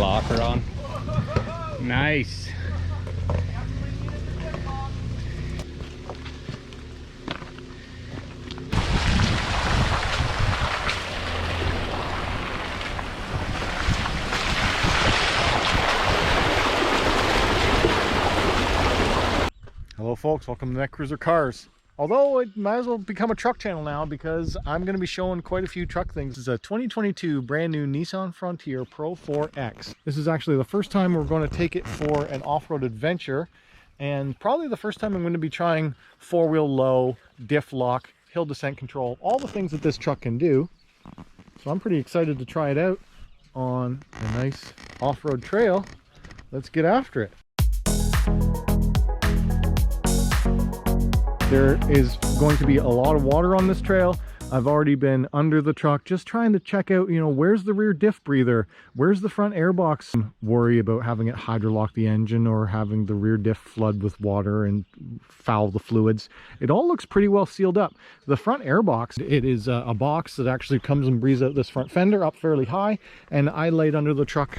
locker on. Nice. Hello folks, welcome to Netcruzer Cars. Although it might as well become a truck channel now because I'm going to be showing quite a few truck things. This is a 2022 brand new Nissan Frontier Pro 4X. This is actually the first time we're going to take it for an off-road adventure, and probably the first time I'm going to be trying four-wheel low, diff lock, hill descent control, all the things that this truck can do. So I'm pretty excited to try it out on a nice off-road trail. Let's get after it. There is going to be a lot of water on this trail. I've already been under the truck just trying to check out, where's the rear diff breather? Where's the front airbox? Worry about having it hydrolock the engine or having the rear diff flood with water and foul the fluids. It all looks pretty well sealed up. The front airbox, it is a box that actually comes and breathes out this front fender up fairly high. And I laid under the truck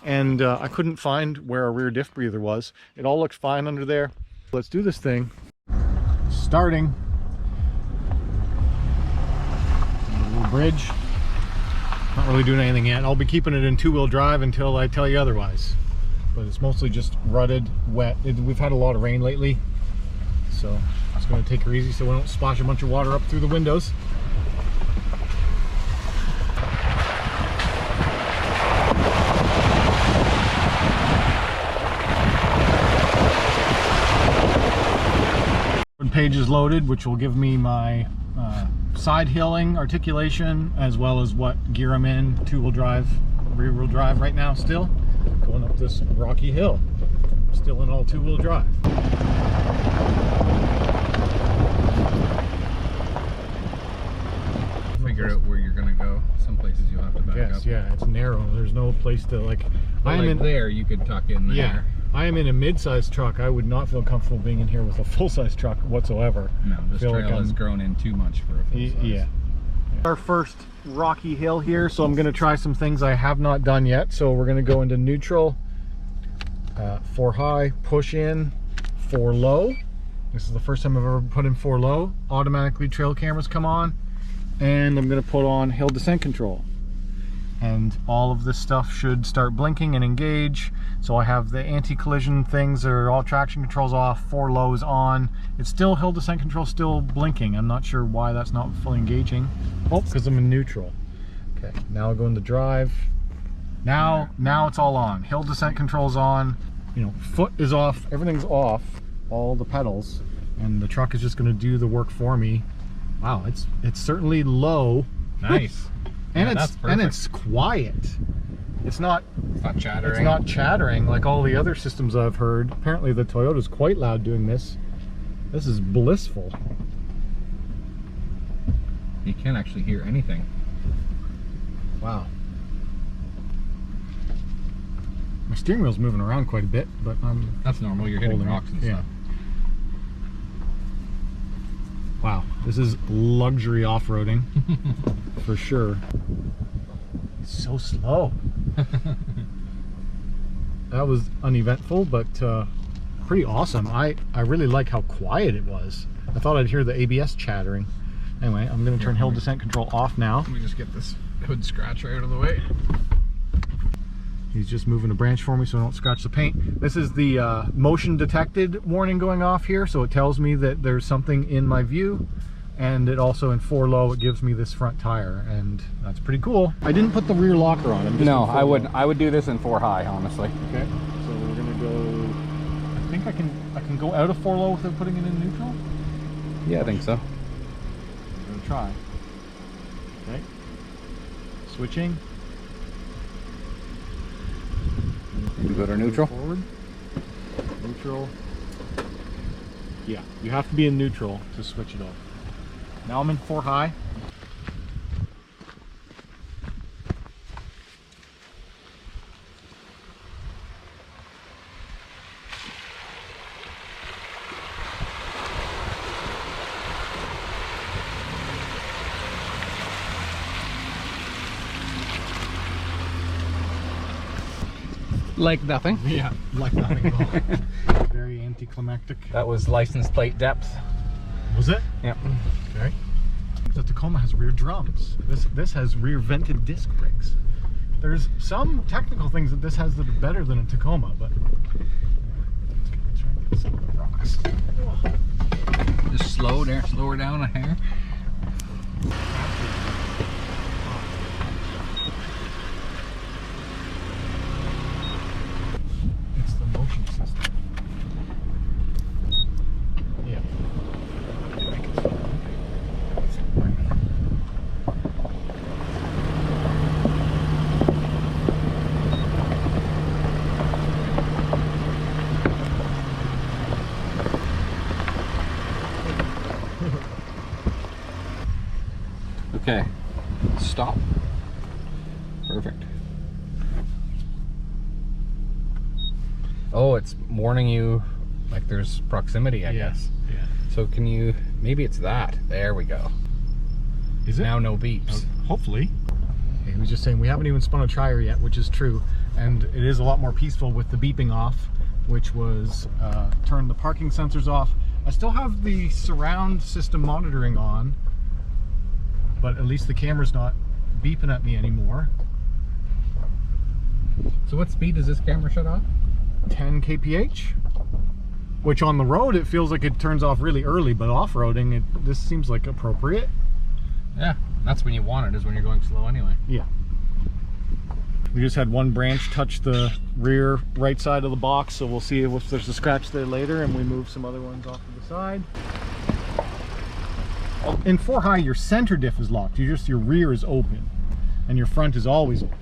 and I couldn't find where a rear diff breather was. It all looks fine under there. Let's do this thing. Starting a little bridge, not really doing anything yet. I'll be keeping it in two-wheel drive until I tell you otherwise, but it's mostly just rutted, wet. We've had a lot of rain lately, so it's going to take her easy so we don't splash a bunch of water up through the windows. Page is loaded, which will give me my side hilling articulation as well as what gear I'm in. Two-wheel drive, rear-wheel drive right now still. Going up this rocky hill. Still in all two-wheel drive. Figure out where you're gonna go. Some places you'll have to back up. Yeah, it's narrow. There's no place to like. I'm in there. You could tuck in there. Yeah. I am in a mid-sized truck. I would not feel comfortable being in here with a full-size truck whatsoever. No, this trail has grown in too much for a full-size. Yeah. Our first rocky hill here, so I'm going to try some things I have not done yet. So we're going to go into neutral, 4 high, push in, 4 low. This is the first time I've ever put in 4 low. Automatically trail cameras come on, and I'm going to put on hill descent control. And all of this stuff should start blinking and engage. So I have the anti-collision things, or all traction controls off, 4 lows on. It's still hill descent control still blinking. I'm not sure why that's not fully engaging. Oh, because I'm in neutral. Okay, now I'll go into drive. Now it's all on. Hill descent control's on. Foot is off, everything's off, all the pedals, and the truck is just gonna do the work for me. Wow, it's certainly low. Nice. And it's quiet. It's not chattering. It's not chattering like all the other systems I've heard. Apparently the Toyota's quite loud doing this. This is blissful. You can't actually hear anything. Wow. My steering wheel's moving around quite a bit, but that's normal. You're hitting rocks and stuff. Wow, this is luxury off-roading for sure. It's so slow. That was uneventful, but pretty awesome. I really like how quiet it was. I thought I'd hear the ABS chattering. Anyway, I'm going to turn hill descent control off now. Let me just get this hood scratcher out of the way. He's just moving a branch for me so I don't scratch the paint. This is the motion detected warning going off here, so it tells me that there's something in my view, and it also in 4 low it gives me this front tire, and that's pretty cool. I didn't put the rear locker on. No, I wouldn't. I would do this in 4 high, honestly. Okay, so we're gonna go. I think I can go out of 4 low without putting it in neutral. Yeah, I think so. I'm gonna try. Okay, switching. We go to neutral? Forward. Neutral. Yeah, you have to be in neutral to switch it off. Now I'm in 4 high. Like nothing. Yeah, like nothing at all. Very anticlimactic. That was license plate depth. Was it? Yeah. Okay. The Tacoma has rear drums. This has rear vented disc brakes. There's some technical things that this has that are better than a Tacoma, but let's try and get some of the rocks. Just slow her down a hair. It's the motion system. Yeah. Okay, stop. Perfect. Oh, it's warning you like there's proximity, I guess. Yeah. So can you, maybe it's that. There we go. Is it? Now no beeps. Hopefully. Okay, he was just saying we haven't even spun a trier yet, which is true. And it is a lot more peaceful with the beeping off, which was turn the parking sensors off. I still have the surround system monitoring on, but at least the camera's not beeping at me anymore. So what speed does this camera shut off? 10 kph, which on the road it feels like it turns off really early, but off-roading this seems like appropriate. Yeah, that's when you want it, is when you're going slow anyway. Yeah. We just had one branch touch the rear right side of the box, so we'll see if there's a scratch there later, and we move some other ones off to the side. In 4 high, your center diff is locked. Your rear is open, and your front is always open.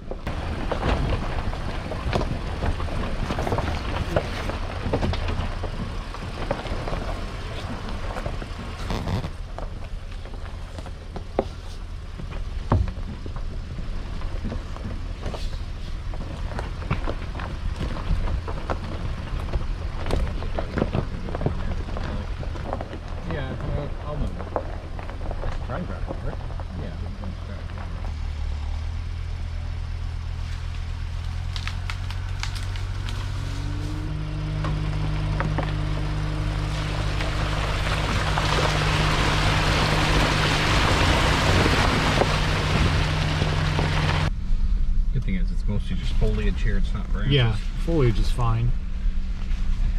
Mostly just foliage here, it's not branches. Yeah, foliage is fine.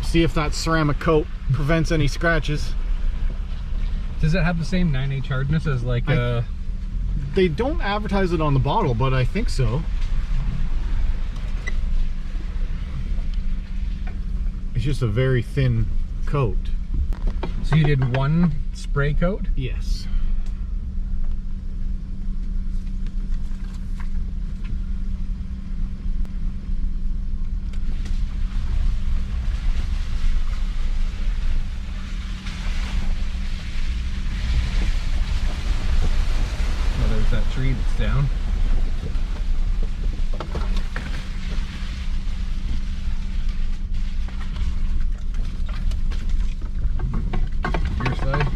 See if that ceramic coat prevents any scratches. Does it have the same 9H hardness as like They don't advertise it on the bottle, but I think so. It's just a very thin coat. So you did one spray coat? Yes. That tree that's down. Your side.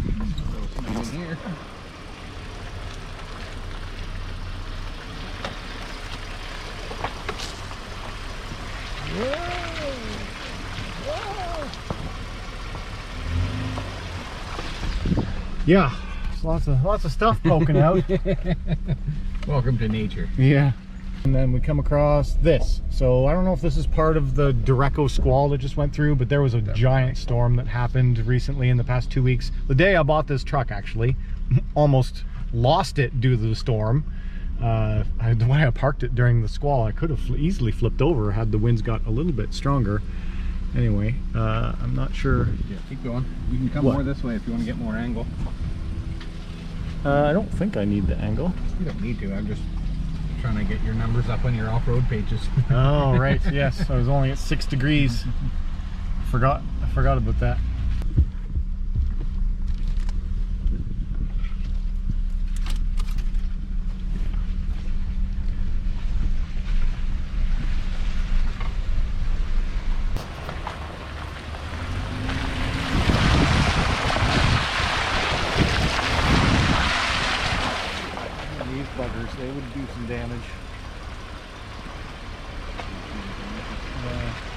There's something in here. Yeah, there's lots of stuff poking out. Welcome to nature. Yeah. And then we come across this. So I don't know if this is part of the Dureco squall that just went through, but there was a giant storm that happened recently in the past 2 weeks. The day I bought this truck, actually, almost lost it due to the storm. The way I parked it during the squall, I could have easily flipped over had the winds got a little bit stronger. Anyway, I'm not sure. Yeah, keep going. You can come more this way if you want to get more angle. I don't think I need the angle. You don't need to. I'm just trying to get your numbers up on your off-road pages. Oh, right. Yes, I was only at 6 degrees. I forgot about that.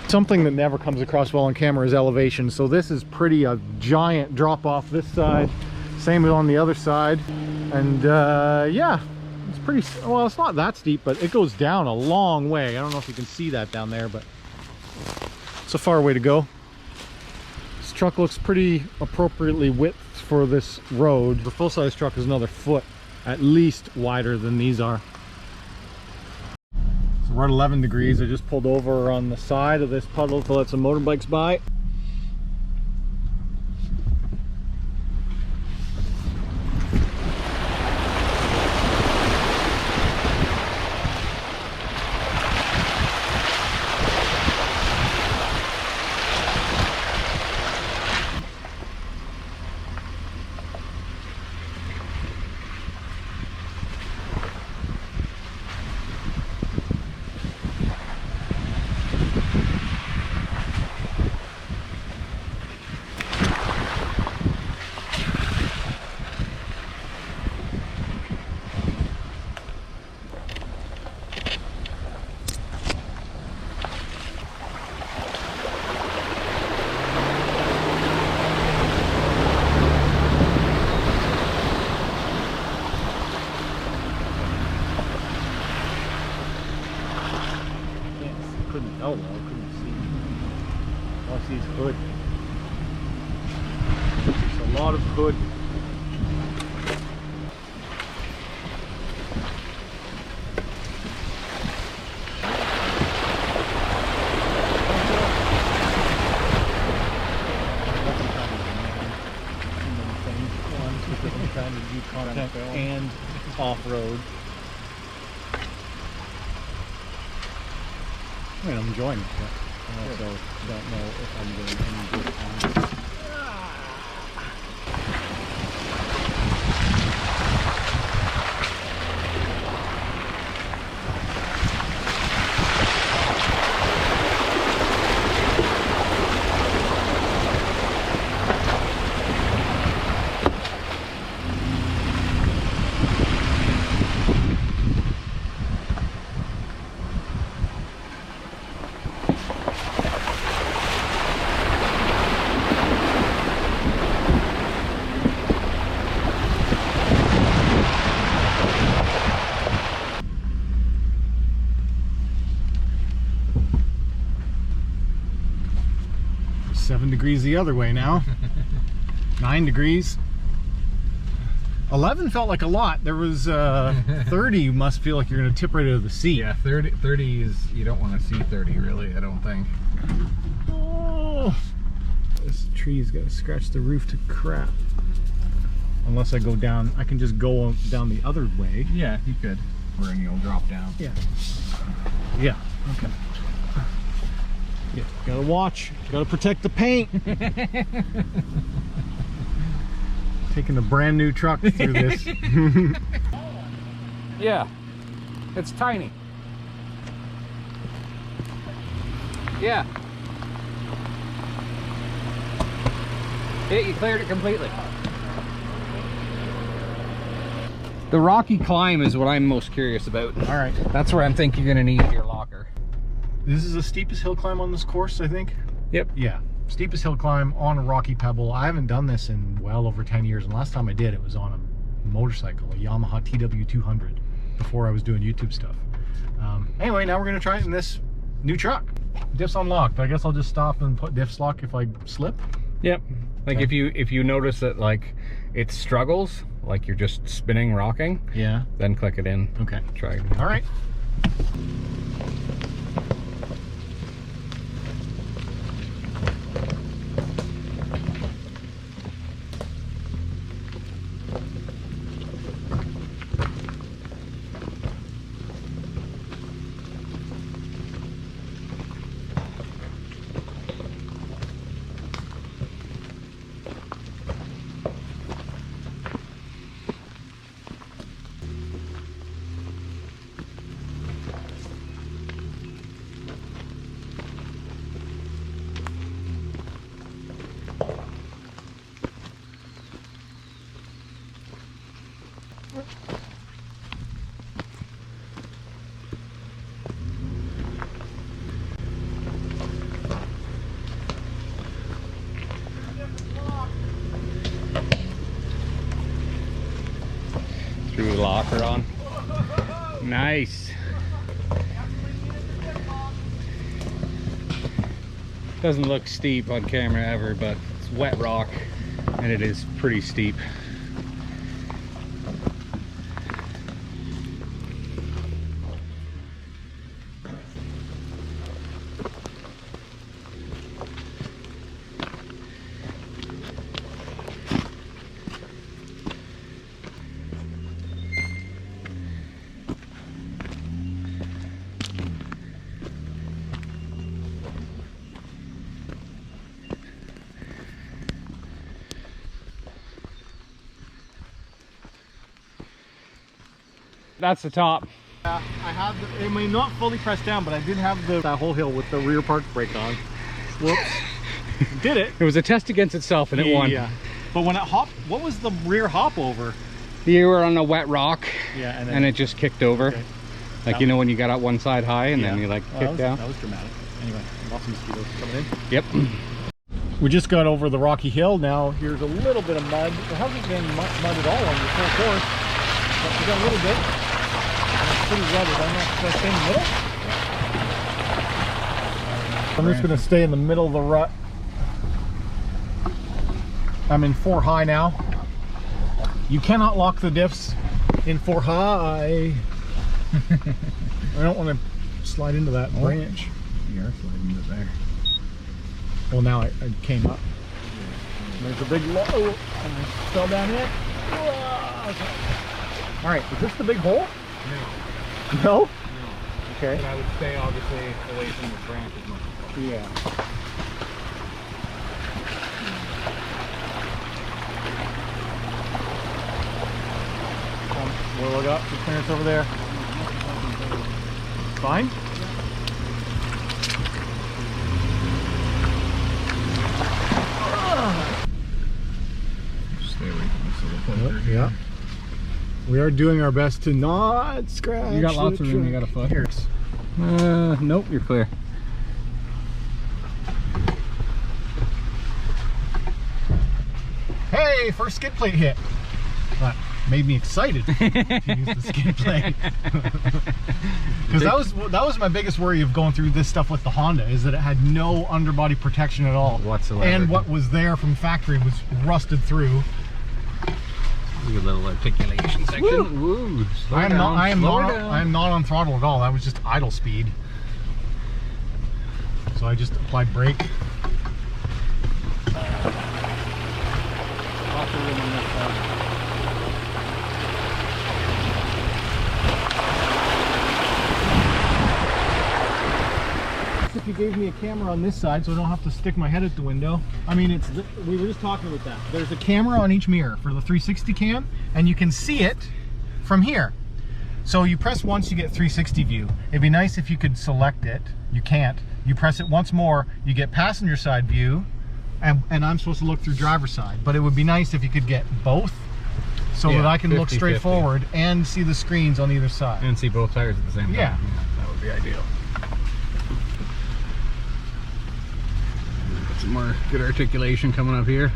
Something that never comes across well on camera is elevation. So this is pretty a giant drop off this side. Same as on the other side. And yeah, it's pretty, well, it's not that steep, but it goes down a long way. I don't know if you can see that down there, but it's a far way to go. This truck looks pretty appropriately width for this road. The full-size truck is another foot at least wider than these are. So we're at 11 degrees. I just pulled over on the side of this puddle to let some motorbikes by. Oh, well, I couldn't see. All I see is hood. There's a lot of hood. I'm trying to do content and off-road. I mean, I'm enjoying it, but I also don't know if I'm doing any good on it. Degrees the other way now. 9 degrees. 11 felt like a lot. There was 30. You must feel like you're gonna tip right out of the seat. Yeah, 30 is, you don't want to see 30 really, I don't think. Oh, this tree's got to scratch the roof to crap. Unless I go down, I can just go down the other way. Yeah, you could. Where you'll drop down. Yeah. Yeah. Okay. Yeah, gotta watch. Gotta protect the paint. Taking a brand new truck through this. Yeah, it's tiny. Yeah. You cleared it completely. The rocky climb is what I'm most curious about. All right. That's where I'm thinking you're gonna need your locker. This is the steepest hill climb on this course, I think. Yep. Yeah, steepest hill climb on a rocky pebble. I haven't done this in well over 10 years, and last time I did, it was on a motorcycle, a Yamaha TW200, before I was doing YouTube stuff. Anyway, now we're gonna try it in this new truck. Diff's unlocked. I guess I'll just stop and put diff's lock if I slip. Yep. Like okay. if you notice that like it struggles, like you're just spinning, rocking. Yeah. Then click it in. Okay. Try it again. All right. rocker on. Nice. Doesn't look steep on camera ever, but it's wet rock and it is pretty steep. That's the top. I have the, I mean, not fully pressed down, but I did have that whole hill with the rear park brake on. Whoops. Did it. It was a test against itself and it won. Yeah. But when it hopped, what was the rear hop over? You were on a wet rock. Yeah, and it just kicked over. Okay. Like, you know, when you got up one side high and then you like kick down. That was dramatic. Anyway, lots of mosquitoes coming in. Yep. We just got over the rocky hill. Now here's a little bit of mud. There hasn't been mud at all on the full course, but we got a little bit. It's pretty rugged. I'm not going to stay in the middle. I'm just going to stay in the middle of the rut. I'm in 4 high now. You cannot lock the diffs in 4 high. I don't want to slide into that branch. You are sliding into there. Well, now I came up. There's a big low, and I fell down here. All right, is this the big hole? No. No? No. Okay. But I would stay obviously away from the branch as much as possible. Yeah. We'll look up the clearance over there. Fine. Stay away from this little pointer here. Yeah. We are doing our best to not scratch. You got lots of room, you got a foot. Here. Nope, you're clear. Hey, first skid plate hit. That made me excited to use the skid plate. Because that was my biggest worry of going through this stuff with the Honda, is that it had no underbody protection at all whatsoever. And what was there from factory was rusted through. Look at little articulation section. Woo! I am not on throttle at all. That was just idle speed. So I just applied brake. Lots of room on this side. If you gave me a camera on this side so I don't have to stick my head at the window. I mean, we were just talking about that. There's a camera on each mirror for the 360 cam, and you can see it from here. So you press once, you get 360 view. It'd be nice if you could select it. You can't. You press it once more, you get passenger side view, and I'm supposed to look through driver's side. But it would be nice if you could get both, so that I can look straight forward and see the screens on either side. And see both tires at the same time. Yeah. That would be ideal. Get some more good articulation coming up here.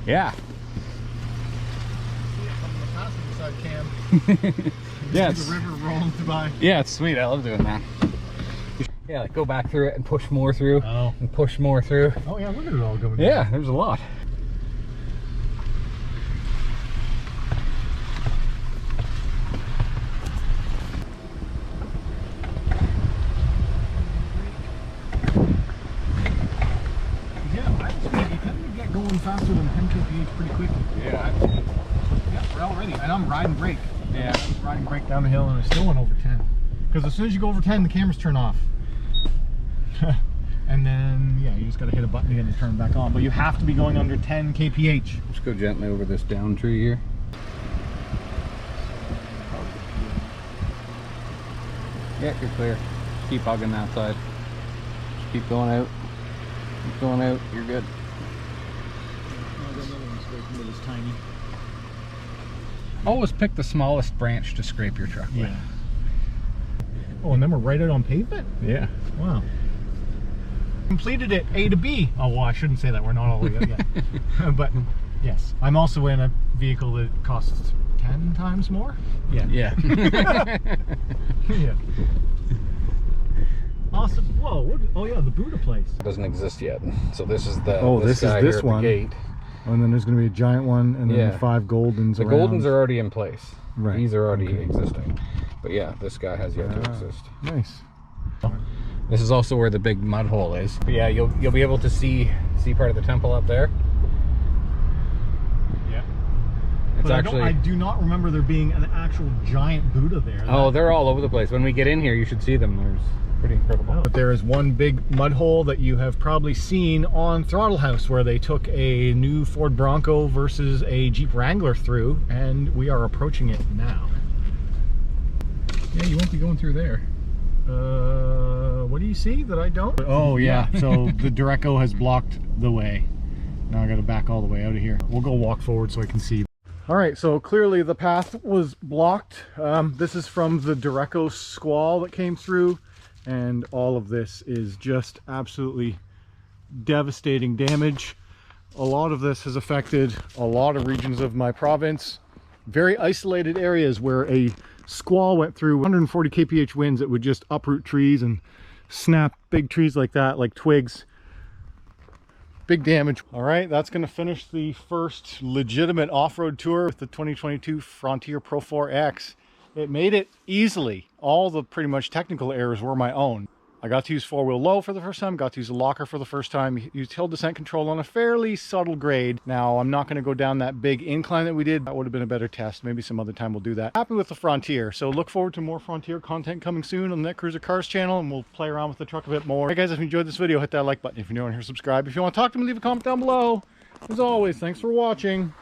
Yeah. Yeah, the river rolling by. Yeah, it's sweet. I love doing that. Yeah, like go back through it and push more through. Oh. And push more through. Oh yeah, look at it all going. Yeah, there's a lot. Faster than 10 kph pretty quickly. Yeah. Yeah, we're already. And I'm riding brake. Yeah. I was riding brake down the hill and I still went over 10. Because as soon as you go over 10, the cameras turn off. And then, yeah, you just got to hit a button again to turn it back on. But you have to be going under 10 kph. Just go gently over this down tree here. Yeah, you're clear. Just keep hugging that side. Just keep going out. Keep going out. You're good. It's tiny. Always pick the smallest branch to scrape your truck with. Yeah. Oh, and then we're right out on pavement? Yeah. Wow. Completed it A to B. Oh, well, I shouldn't say that. We're not all the way out yet. But yes, I'm also in a vehicle that costs 10 times more. Yeah. Yeah. Yeah. Awesome. Whoa. What, oh yeah, the Buddha place. Doesn't exist yet. So this is the this guy is this here at one. the gate. And then there's going to be a giant one, and then Yeah. the 5 Goldens. The around. Goldens are already in place. Right. These are already Okay. existing. But yeah, this guy has yet to exist. Nice. This is also where the big mud hole is. But yeah, you'll be able to see part of the temple up there. Yeah. It's But actually I do not remember there being an actual giant Buddha there. oh, they're all over the place. When we get in here, you should see them. There's pretty incredible. But there is one big mud hole that you have probably seen on Throttle House, where they took a new Ford Bronco versus a Jeep Wrangler through, and we are approaching it now. Yeah, you won't be going through there. What do you see that I don't? Oh yeah, so the Dureco has blocked the way. Now I gotta back all the way out of here. We'll go walk forward so I can see. All right, so clearly the path was blocked. This is from the Dureco squall that came through, and all of this is just absolutely devastating damage. A lot of this has affected a lot of regions of my province. Very isolated areas where a squall went through. 140 kph winds that would just uproot trees and snap big trees like that, like twigs. Big damage. All right, that's going to finish the first legitimate off-road tour with the 2022 Frontier Pro 4X. It made it easily. All the pretty much technical errors were my own. I got to use 4-wheel low for the first time, got to use a locker for the first time, used hill descent control on a fairly subtle grade. Now, I'm not going to go down that big incline that we did. That would have been a better test. Maybe some other time we'll do that. Happy with the Frontier, so look forward to more Frontier content coming soon on the Netcruzer Cars channel, and we'll play around with the truck a bit more. Hey guys, if you enjoyed this video, hit that like button. If you're new on here, subscribe. If you want to talk to me, leave a comment down below. As always, thanks for watching.